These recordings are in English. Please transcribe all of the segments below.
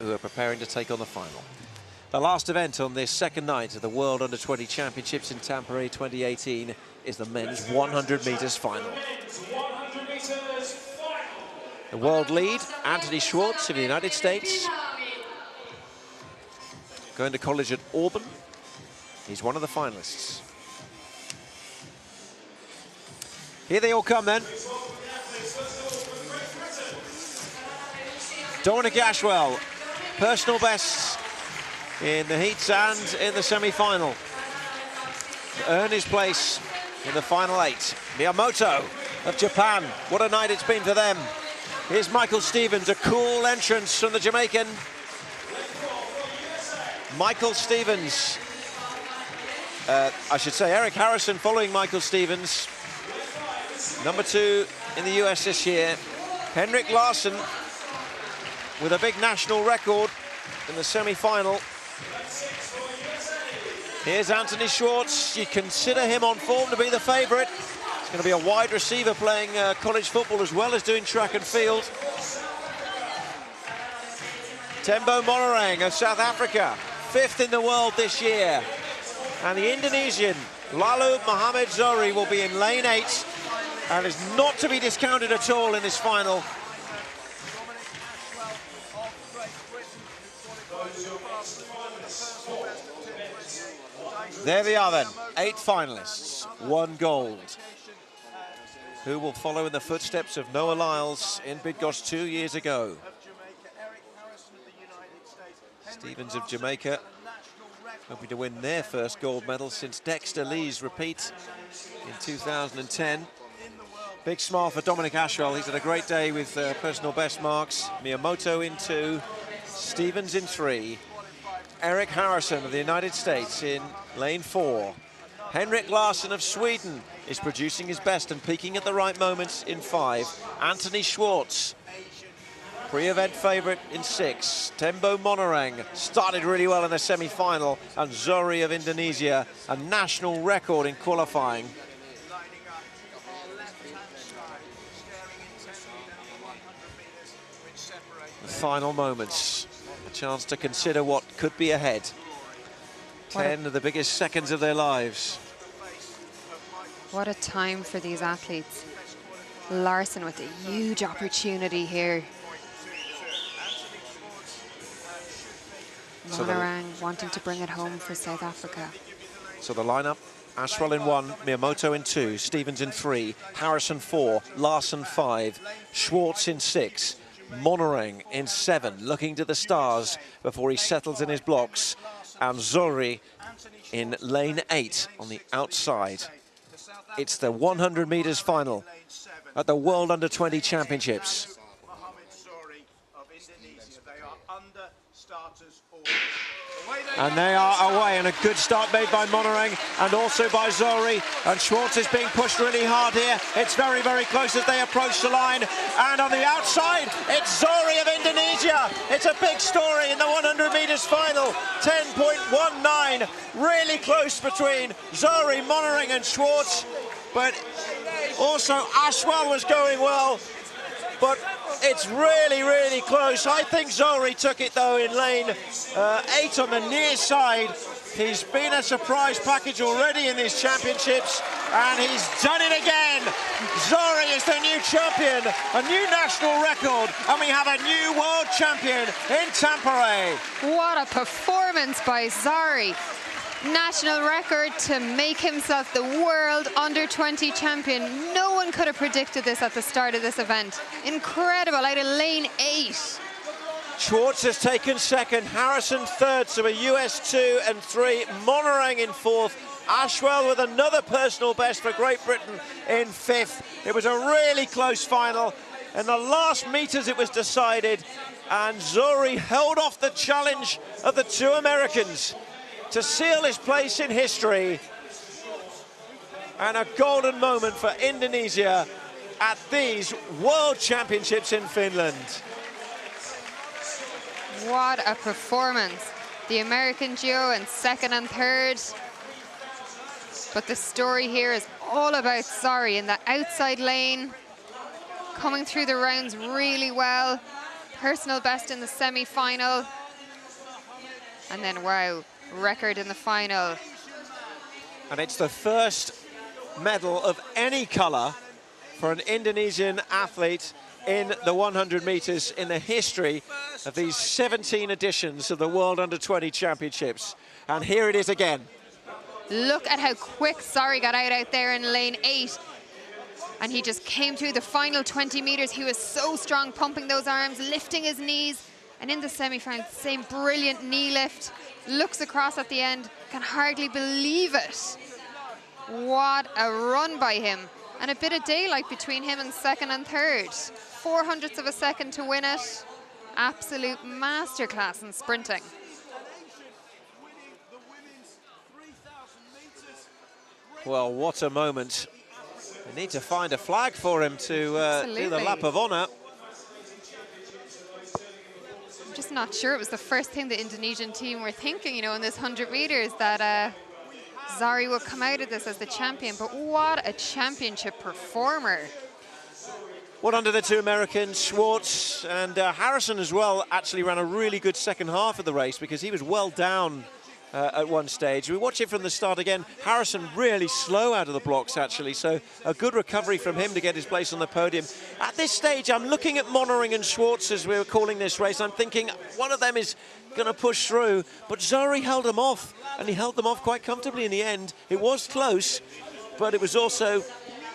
who are preparing to take on the final. The last event on this second night of the World Under-20 Championships in Tampere 2018 is the men's 100 metres final. The world lead, Anthony Schwartz of the United States, going to college at Auburn. He's one of the finalists. Here they all come then. Dominic Ashwell, personal bests in the heats and in the semi-final, to earn his place in the final 8. Miyamoto of Japan, what a night it's been for them. Here's Michael Stevens, a cool entrance from the Jamaican. Michael Stevens, I should say Eric Harrison following Michael Stevens. Number 2 in the US this year. Henrik Larsson with a big national record in the semi-final. Here's Anthony Schwartz. You consider him on form to be the favourite. He's going to be a wide receiver playing college football as well as doing track and field. Tembo Monorang of South Africa, 5th in the world this year. And the Indonesian, Lalu Muhammad Zohri, will be in lane 8 and is not to be discounted at all in this final. There they are then, 8 finalists, 1 gold. Who will follow in the footsteps of Noah Lyles in Bydgoszcz 2 years ago? Stevens of Jamaica, hoping to win their first gold medal since Dexter Lee's repeat in 2010. Big smile for Dominic Ashwell. He's had a great day with personal best marks. Miyamoto in 2, Stevens in 3. Eric Harrison of the United States in lane 4. Henrik Larsson of Sweden is producing his best and peaking at the right moments in 5. Anthony Schwartz, pre-event favourite in 6. Tembo Monorang started really well in the semi-final, and Zohri of Indonesia, a national record in qualifying. The final moments. Chance to consider what could be ahead. 10 of the biggest seconds of their lives. What a time for these athletes. Larsson with a huge opportunity here. Monorang wanting to bring it home for South Africa. So the lineup, Ashwell in 1, Miyamoto in 2, Stevens in 3, Harrison 4, Larsson 5, Schwartz in 6, Monorang in 7, looking to the stars before he settles in his blocks, and Zohri in lane 8 on the outside. It's the 100 metres final at the World Under-20 Championships. And they are away, and a good start made by Monorang and also by Zohri. And Schwartz is being pushed really hard here. It's very, very close as they approach the line. And on the outside, it's Zohri of Indonesia. It's a big story in the 100 metres final. 10.19, really close between Zohri, Monorang and Schwartz. But also Ashwell was going well. But it's really, really close. I think Zohri took it, though, in lane 8 on the near side. He's been a surprise package already in these championships, and he's done it again. Zohri is the new champion, a new national record, and we have a new world champion in Tampere. What a performance by Zohri. National record to make himself the world under-20 champion. No one could have predicted this at the start of this event. Incredible, out of lane 8. Schwartz has taken 2nd, Harrison 3rd, so a US 2 and 3, Monorang in 4th, Ashwell with another personal best for Great Britain in 5th. It was a really close final. In the last metres it was decided, and Zohri held off the challenge of the 2 Americans to seal his place in history, and a golden moment for Indonesia at these World Championships in Finland. What a performance. The American duo in 2nd and 3rd. But the story here is all about Zohri in the outside lane, coming through the rounds really well, personal best in the semi-final. And then, wow, record in the final. And it's the first medal of any colour for an Indonesian athlete in the 100 metres in the history of these 17 editions of the World Under-20 Championships. And here it is again. Look at how quick Zari got out there in lane 8. And he just came through the final 20 metres. He was so strong, pumping those arms, lifting his knees. And in the semi-final, same brilliant knee lift. Looks across at the end, can hardly believe it. What a run by him. And a bit of daylight between him and second and third. 0.04 of a second to win it. Absolute masterclass in sprinting. Well, what a moment. They need to find a flag for him to do the lap of honour. I'm just not sure it was the first thing the Indonesian team were thinking, you know, in this 100 metres, that Zari would come out of this as the champion. But what a championship performer. Well, under the two Americans, Schwartz and Harrison as well, actually ran a really good second half of the race because he was well down at one stage. We watch it from the start again. Harrison really slow out of the blocks, actually, so a good recovery from him to get his place on the podium. At this stage, I'm looking at Monering and Schwartz as we were calling this race. I'm thinking one of them is going to push through, but Zari held them off, and he held them off quite comfortably in the end. It was close, but it was also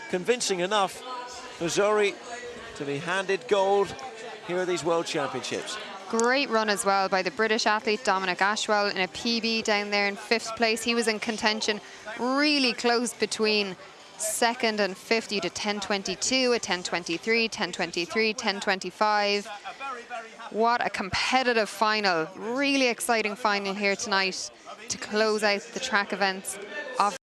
convincing enough for Zari to be handed gold here at these World Championships. Great run as well by the British athlete Dominic Ashwell in a PB down there in 5th place. He was in contention, really close between second and 50 to 10:22, a 10:23, 10:23, 10:25. What a competitive final. Really exciting final here tonight to close out the track events